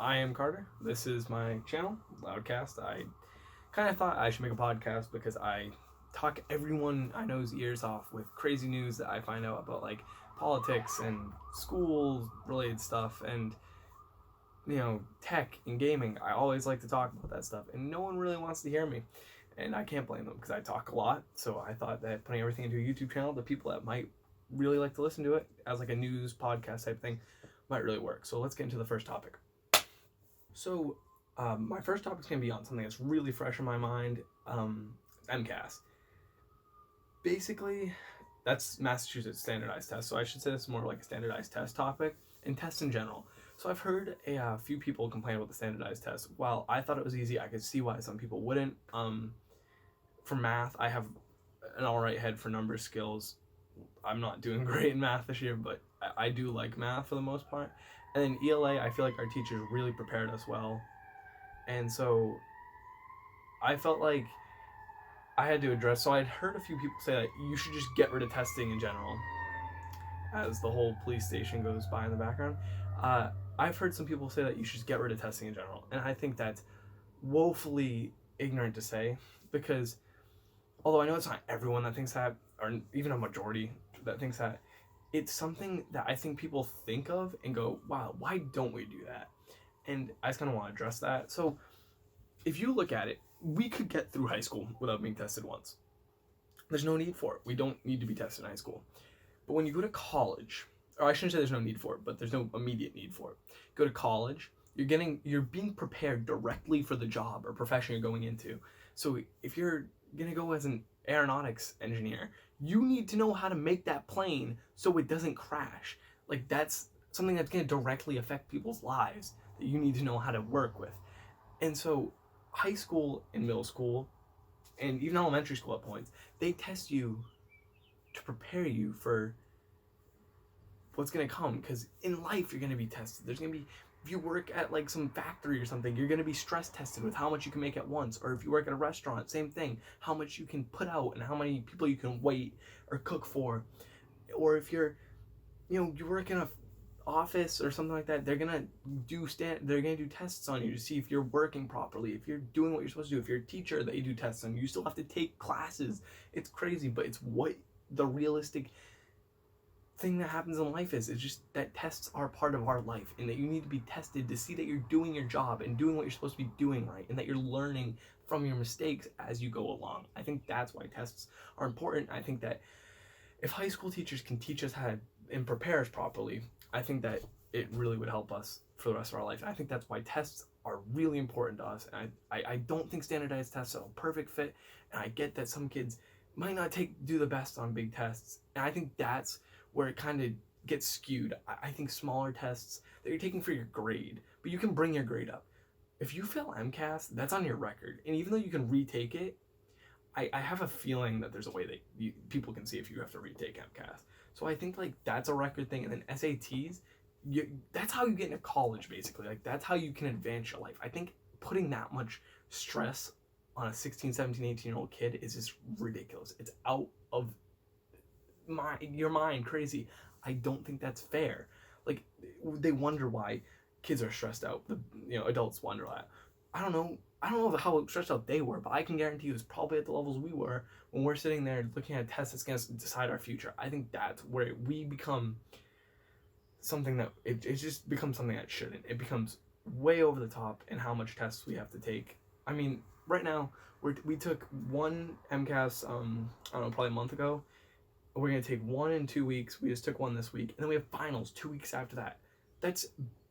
I am Carter. This is my channel, LoudCast. I kind of thought I should make a podcast because I talk everyone I know's ears off with crazy news that I find out about, like politics and school related stuff and tech and gaming. I always like to talk about that stuff, and no one really wants to hear me. And I can't blame them because I talk a lot. So I thought that putting everything into a YouTube channel, the people that might really like to listen to it as like a news podcast type thing, might really work. So let's get into the first topic. So, my first topic is going to be on something that's really fresh in my mind, MCAS. Basically, that's Massachusetts standardized test, so I should say this is more like a standardized test topic, and tests in general. So I've heard a few people complain about the standardized test. While I thought it was easy, I could see why some people wouldn't. For math, I have an alright head for number skills. I'm not doing great in math this year, but I do like math for the most part. And then ELA, I feel like our teachers really prepared us well. And so I felt like I had to address. So I'd heard a few people say that you should just get rid of testing in general, as the whole police station goes by in the background. I've heard some people say that you should just get rid of testing in general. And I think that's woefully ignorant to say, because although I know it's not everyone that thinks that, or even a majority that thinks that, it's something that I think people think of and go, wow, why don't we do that? And I just kind of want to address that. So if you look at it, we could get through high school without being tested once. There's no need for it. We don't need to be tested in high school. But when you go to college, or I shouldn't say there's no need for it, but there's no immediate need for it. Go to college, you're being prepared directly for the job or profession you're going into. So if you're gonna go as an aeronautics engineer, you need to know how to make that plane so it doesn't crash. Like, that's something that's gonna directly affect people's lives that you need to know how to work with. And so high school and middle school and even elementary school at points, they test you to prepare you for what's going to come, because in life you're going to be tested. There's going to be, if you work at like some factory or something, you're going to be stress tested with how much you can make at once. Or if you work at a restaurant, same thing, how much you can put out and how many people you can wait or cook for. Or if you work in a office or something like that, they're gonna do tests on you to see if you're working properly, if you're doing what you're supposed to do. If you're a teacher, they do tests on you. You still have to take classes. It's crazy, but it's what the realistic thing that happens in life is. It's just that tests are part of our life, and that you need to be tested to see that you're doing your job and doing what you're supposed to be doing right, and that you're learning from your mistakes as you go along. I think that's why tests are important. I think that if high school teachers can teach us how to and prepare us properly, I think that it really would help us for the rest of our life. And I think that's why tests are really important to us. And I don't think standardized tests are a perfect fit. And I get that some kids might not do the best on big tests. And I think that's where it kind of gets skewed. I think smaller tests that you're taking for your grade, but you can bring your grade up. If you fail MCAS, that's on your record. And even though you can retake it, I have a feeling that there's a way that people can see if you have to retake MCAS. So I think like that's a record thing. And then SATs, that's how you get into college, basically. Like, that's how you can advance your life. I think putting that much stress on a 16, 17, 18-year-old kid is just ridiculous. It's out of your mind, crazy. I don't think that's fair. Like, they wonder why kids are stressed out. Adults wonder that. I don't know how stressed out they were, but I can guarantee you it's probably at the levels we were when we're sitting there looking at a test that's going to decide our future. I think that's where we become something that it just becomes something that shouldn't. It becomes way over the top in how much tests we have to take. I mean, right now we took one MCAS I don't know, probably a month ago. We're going to take one in 2 weeks. We just took one this week, and then we have finals 2 weeks after that. That's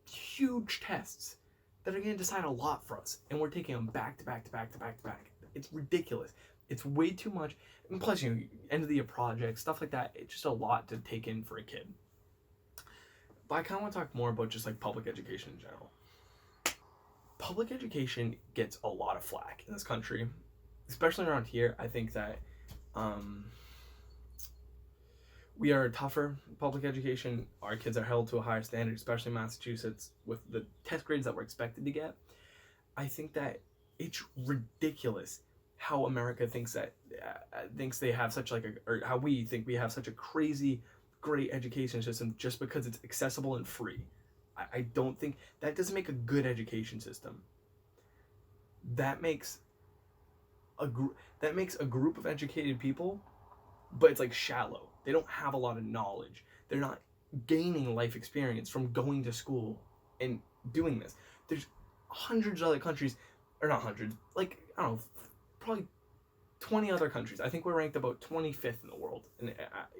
huge tests that are going to decide a lot for us, and we're taking them back to back to back to back to back. It's ridiculous. It's way too much. And plus, end of the year projects, stuff like that. It's just a lot to take in for a kid. But I kind of want to talk more about just like public education in general. Public education gets a lot of flack in this country, especially around here. I think that we are tougher public education. Our kids are held to a higher standard, especially in Massachusetts, with the test grades that we're expected to get. I think that it's ridiculous how America thinks they have such or how we think we have such a crazy, great education system just because it's accessible and free. I don't think that doesn't make a good education system. That makes that makes a group of educated people, but it's like shallow. They don't have a lot of knowledge. They're not gaining life experience from going to school and doing this. There's hundreds of other countries, or not hundreds, like, I don't know, probably 20 other countries. I think we're ranked about 25th in the world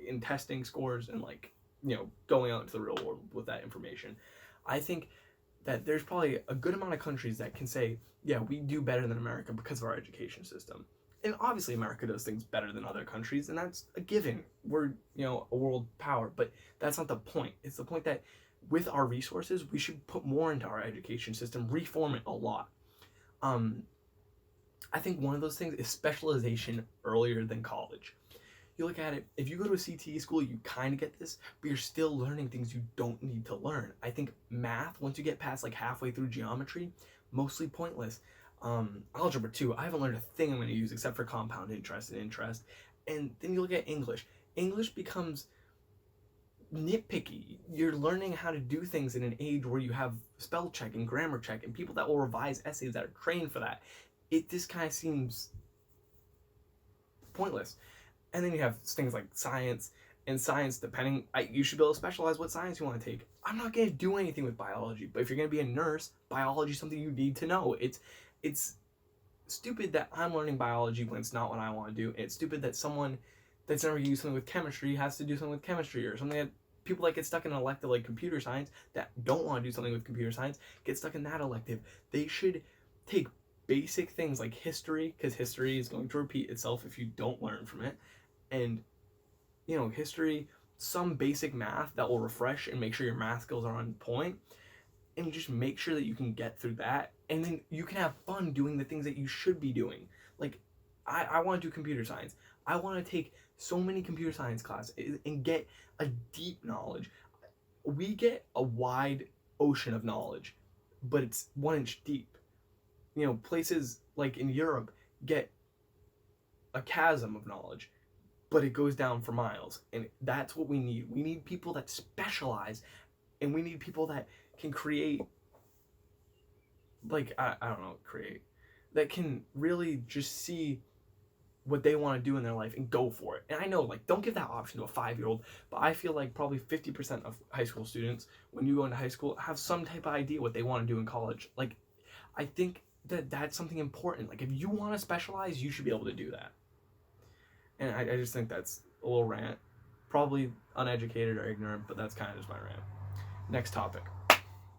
in testing scores and, like, going out into the real world with that information. I think that there's probably a good amount of countries that can say, yeah, we do better than America because of our education system. And obviously America does things better than other countries, and that's a given. We're, a world power, but that's not the point. It's the point that with our resources, we should put more into our education system, reform it a lot. I think one of those things is specialization earlier than college. You look at it, if you go to a CTE school, you kind of get this, but you're still learning things you don't need to learn. I think math, once you get past like halfway through geometry, mostly pointless. Algebra 2, I haven't learned a thing I'm going to use except for compound interest and interest. And then you look at English. English becomes nitpicky. You're learning how to do things in an age where you have spell check and grammar check and people that will revise essays that are trained for that. This kind of seems pointless. And then you have things like science, and science, you should be able to specialize what science you want to take. I'm not going to do anything with biology, but if you're going to be a nurse, biology is something you need to know. It's stupid that I'm learning biology when it's not what I want to do. And it's stupid that someone that's never used something with chemistry has to do something with chemistry, or something that people that get stuck in an elective like computer science that don't want to do something with computer science get stuck in that elective. They should take basic things like history, because history is going to repeat itself if you don't learn from it, and history, some basic math that will refresh and make sure your math skills are on point, and just make sure that you can get through that, and then you can have fun doing the things that you should be doing. Like, I want to do computer science. I want to take so many computer science classes and get a deep knowledge. We get a wide ocean of knowledge, but it's 1 inch deep. Places like in Europe get a chasm of knowledge, but it goes down for miles. And that's what we need. We need people that specialize, and we need people that can create, like, I don't know, that can really just see what they want to do in their life and go for it. And I know, like, don't give that option to a 5-year-old, but I feel like probably 50% of high school students, when you go into high school, have some type of idea what they want to do in college. Like, I think that that's something important. Like, if you want to specialize, you should be able to do that. And I just think that's a little rant. Probably uneducated or ignorant, but that's kind of just my rant. Next topic.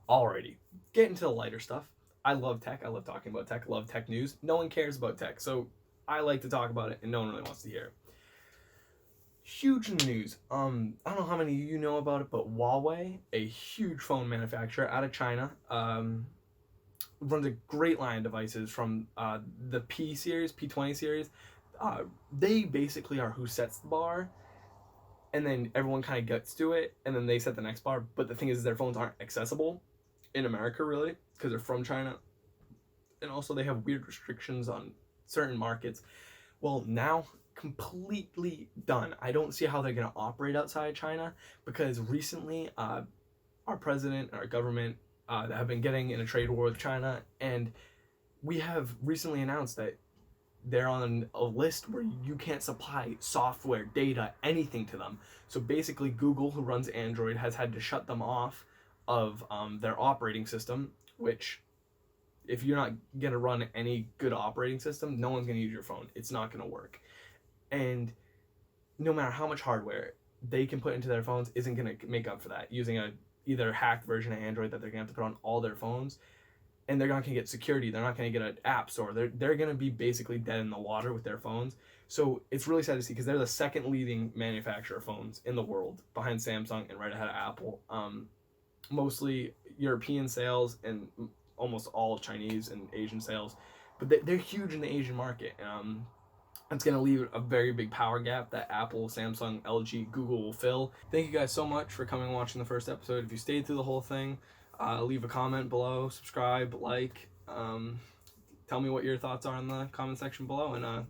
Alrighty. Get into the lighter stuff. I love tech. I love talking about tech. I love tech news. No one cares about tech, so I like to talk about it, and no one really wants to hear it. Huge in the news. I don't know how many of you know about it, but Huawei, a huge phone manufacturer out of China, runs a great line of devices from the P series, P20 series. They basically are who sets the bar, and then everyone kind of gets to it, and then they set the next bar. But the thing is, their phones aren't accessible in America, really, because they're from China, and also they have weird restrictions on certain markets. Well, now, completely done. I don't see how they're going to operate outside China, because recently our president and our government have been getting in a trade war with China, and we have recently announced that they're on a list where you can't supply software, data, anything to them. So basically, Google, who runs Android, has had to shut them off of their operating system, which, if you're not going to run any good operating system, no one's going to use your phone. It's not going to work. And no matter how much hardware they can put into their phones isn't going to make up for that, using a either hacked version of Android that they're going to have to put on all their phones. And they're not going to get security. They're not going to get an app store. They're going to be basically dead in the water with their phones. So it's really sad to see, because they're the second leading manufacturer of phones in the world, behind Samsung and right ahead of Apple. Mostly European sales and almost all Chinese and Asian sales. But they're huge in the Asian market. It's going to leave a very big power gap that Apple, Samsung, LG, Google will fill. Thank you guys so much for coming and watching the first episode. If you stayed through the whole thing, leave a comment below, subscribe, like, tell me what your thoughts are in the comment section below, and